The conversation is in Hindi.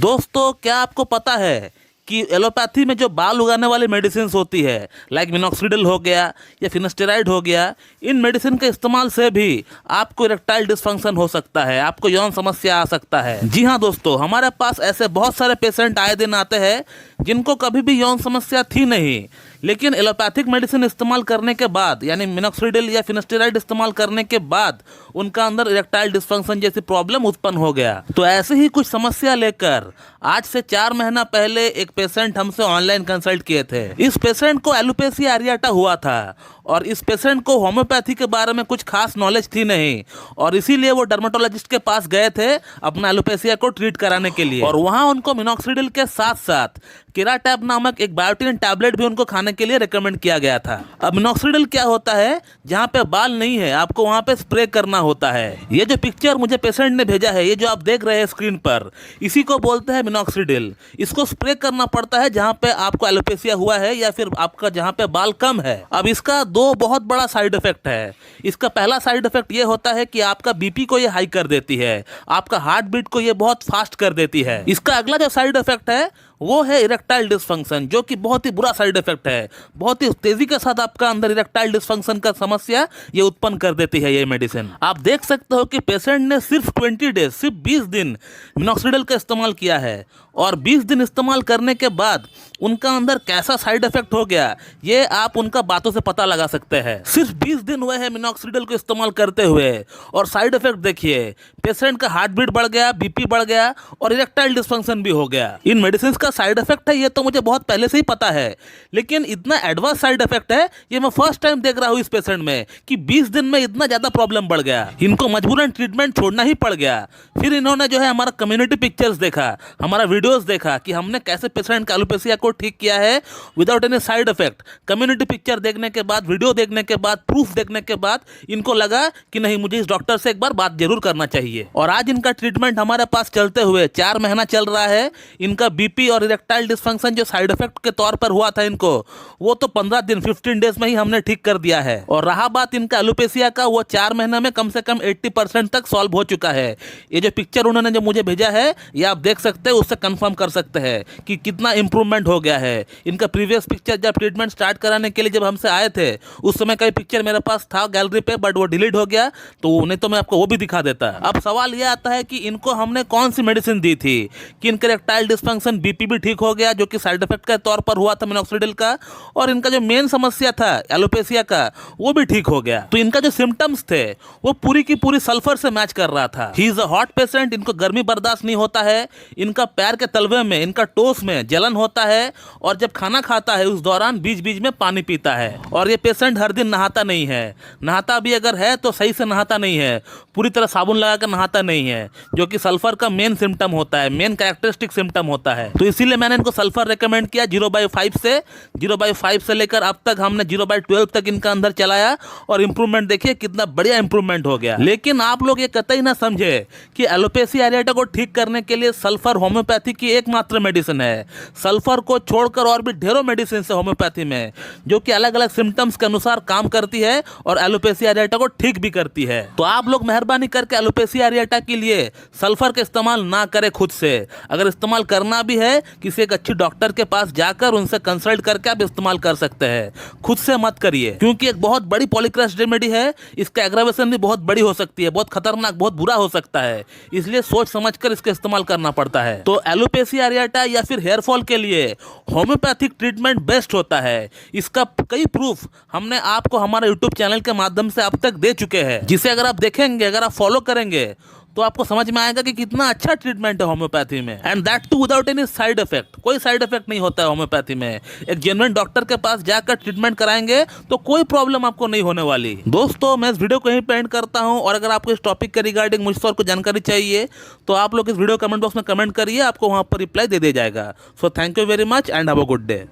दोस्तों क्या आपको पता है कि एलोपैथी में जो बाल उगाने वाली मेडिसिन होती है, लाइक मिनॉक्सिडिल हो गया या फिनेस्टेराइड हो गया, इन मेडिसिन के इस्तेमाल से भी आपको इरेक्टाइल डिसफंक्शन हो सकता है, आपको यौन समस्या आ सकता है। जी हाँ दोस्तों, हमारे पास ऐसे बहुत सारे पेशेंट आए दिन आते हैं जिनको कभी भी यौन समस्या थी नहीं, लेकिन एलोपैथिक मेडिसिन इस्तेमाल करने के बाद यानी मिनॉक्सिडिल या फिनेस्टेराइड इस्तेमाल करने के बाद उनका अंदर इरेक्टाइल डिसफंक्शन जैसी प्रॉब्लम उत्पन्न हो गया। तो ऐसे ही कुछ समस्या लेकर आज से 4 महीना पहले एक पेशेंट हमसे ऑनलाइन कंसल्ट किए थे। इस पेशेंट को एलोपेशिया एरियाटा हुआ था और इस पेशेंट को होम्योपैथी के बारे में कुछ खास नॉलेज थी नहीं, और इसीलिए वो डर्मेटोलॉजिस्ट के पास गए थे अपना एलोपेशिया को ट्रीट कराने के लिए। और वहाँ उनको मिनॉक्सिडिल के साथ साथ केराटैब नामक एक बायोटिन टैबलेट भी उनको खाने के लिए रेकमेंड किया गया था। अब मिनॉक्सिडिल क्या होता है, जहाँ पे बाल नहीं है आपको वहाँ पे स्प्रे करना होता है। ये जो पिक्चर मुझे पेशेंट ने भेजा है, ये जो आप देख रहे हैं स्क्रीन पर, इसी को बोलते हैं मिनॉक्सिडिल। इसको स्प्रे करना पड़ता है जहाँ पे आपको एलोपेशिया हुआ है या फिर आपका जहाँ पे बाल कम है। अब इसका 2 बहुत बड़ा साइड इफेक्ट है। इसका पहला साइड इफेक्ट ये होता है कि आपका बीपी को ये हाई कर देती है, आपका हार्ट बीट को ये बहुत फास्ट कर देती है। इसका अगला जो साइड इफेक्ट है वो है इरेक्टाइल डिसफंक्शन, जो कि बहुत ही बुरा साइड इफेक्ट है। बहुत ही तेजी के साथ आपका अंदर इरेक्टाइल डिसफंक्शन का समस्या ये उत्पन्न कर देती है ये मेडिसिन। आप देख सकते हो कि पेशेंट ने सिर्फ 20 डेज, सिर्फ 20 दिन मिनॉक्सिडिल का इस्तेमाल किया है, और 20 दिन इस्तेमाल करने के बाद उनका अंदर कैसा साइड इफेक्ट हो गया ये आप उनका बातों से पता लगा सकते हैं। सिर्फ 20 दिन हुए हैं मिनॉक्सिडिल को इस्तेमाल करते हुए, और साइड इफेक्ट देखिए, पेशेंट का हार्ट बीट बढ़ गया, बीपी बढ़ गया और इरेक्टाइल डिसफंक्शन भी हो गया। इन मेडिसिन का साइड इफेक्ट है ये तो मुझे बहुत पहले से ही पता है, लेकिन इतना एडवांस साइड इफेक्ट है ये मैं फर्स्ट टाइम देख रहा हूँ इस पेशेंट में कि 20 दिन में इतना ज्यादा प्रॉब्लम बढ़ गया। इनको मजबूरन ट्रीटमेंट छोड़ना ही पड़ गया। फिर इन्होंने जो है हमारा कम्युनिटी पिक्चर्स देखा, हमारा वीडियोस देखा कि हमने कैसे पेशेंट का एलोपेशिया को ठीक किया है without any side effect. Community picture देखने के बाद, वीडियो देखने के बाद, प्रूफ देखने के बाद इनको लगा कि नहीं, मुझे इस डॉक्टर से एक बार बात जरूर करना चाहिए। और आज इनका ट्रीटमेंट हमारे पास चलते हुए 4 महीना चल रहा है। इनका बीपी और इरेक्टाइल डिसफंक्शन जो साइड इफेक्ट के तौर पर हुआ था इनको, वो तो 15 दिन 15 डेज में ही हमने ठीक कर दिया है। और रहा बात इनका एलोपेशिया का, वो 4 महीने में कम से कम 80% तक सॉल्व हो चुका है। ये जो पिक्चर उन्होंने जो मुझे भेजा है ये आप देख सकते हैं, उससे कंफर्म कर सकते हैं कि कितना इंप्रूवमेंट हो गया है। इनका प्रीवियस पिक्चर जब ट्रीटमेंट स्टार्ट कराने के लिए जब हमसे आए थे उस समय का पिक्चर मेरे पास था गैलरी पे, बट वो डिलीट हो गया, तो नहीं तो मैं आपको वो भी दिखा देता। अब सवाल ये आता है कि इनको हमने कौन सी मेडिसिन दी थी कि इनका इरेक्टाइल डिसफंक्शन, बीपी भी ठीक हो गया जो कि साइड इफेक्ट के तौर पर हुआ था मिनॉक्सिडिल का, और इनका जो मेन समस्या था एलोपेशिया का वो भी ठीक हो गया। तो इनका जो सिम्टम्स थे वो पूरी की पूरी सल्फर से मैच कर रहा था। He is a hot patient, इनको गर्मी बर्दाश्त नहीं होता है, इनका पैर के तलवे में, इनका टोस में जलन होता है, और जब खाना खाता है उस दौरान बीच बीच में पानी पीता है। और ये पेशेंट हर दिन नहाता नहीं है, नहाता भी अगर है तो सही से नहाता नहीं है, पूरी तरह साबुन लगाकर नहाता नहीं है, जो कि सल्फर का मेन सिम्टम होता है, मेन कैरेक्टरिस्टिक सिम्टम होता है। तो इसीलिए मैंने इनको सल्फर रेकमेंड किया 0/5 से। 0/5 से लेकर अब तक हमने 0/12 तक इनका अंदर चलाया, और इंप्रूवमेंट देखिए कितना बढ़िया इंप्रूवमेंट हो गया। लेकिन आप लोग ये कतई ना समझे कि एलोपेशिया एरियाटा को ठीक करने के लिए सल्फर होम्योपैथी की एकमात्र मेडिसिन है। सल्फर को छोड़कर और भी ढेरों मेडिसिन है होम्योपैथी में जो कि अलग अलग सिम्टम्स के अनुसार काम करती है और एलोपेशिया एरियाटा को ठीक भी करती है। तो आप लोग मेहरबानी करके एलोपेशिया एरियाटा के लिए सल्फर का इस्तेमाल ना करें खुद से। अगर इस्तेमाल करना भी है, किसी एक अच्छी डॉक्टर के पास जाकर उनसे कंसल्ट करके आप इस्तेमाल कर सकते हैं, खुद से मत करिए, क्योंकि एक बहुत बड़ी पॉलीक्रस्ट रेमेडी है, इसका एग्रावेशन भी बहुत बड़ी हो सकती है, बहुत खतरनाक, बहुत बुरा हो सकता है, इसलिए सोच समझकर इसका इस्तेमाल करना पड़ता है। तो एलोपेशिया एरियाटा या फिर हेयर फॉल के लिए होम्योपैथिक ट्रीटमेंट बेस्ट होता है। इसका कई प्रूफ हमने आपको हमारे यूट्यूब चैनल के माध्यम से अब तक दे चुके हैं, जिसे अगर आप देखेंगे, अगर आप फॉलो करेंगे तो आपको समझ में आएगा कि कितना अच्छा ट्रीटमेंट है होम्योपैथी में, and that too without any side effect. कोई साइड इफेक्ट नहीं होता है होम्योपैथी में। एक जेन्युइन डॉक्टर के पास जाकर ट्रीटमेंट कराएंगे तो कोई प्रॉब्लम आपको नहीं होने वाली। दोस्तों मैं इस वीडियो को यहीं पे एंड करता हूं, और अगर आपको इस टॉपिक के रिगार्डिंग मुझसे और कुछ जानकारी चाहिए तो आप लोग इस वीडियो कमेंट बॉक्स में कमेंट करिए, आपको वहां पर रिप्लाई दे दिया जाएगा। So thank you very much and have a good day.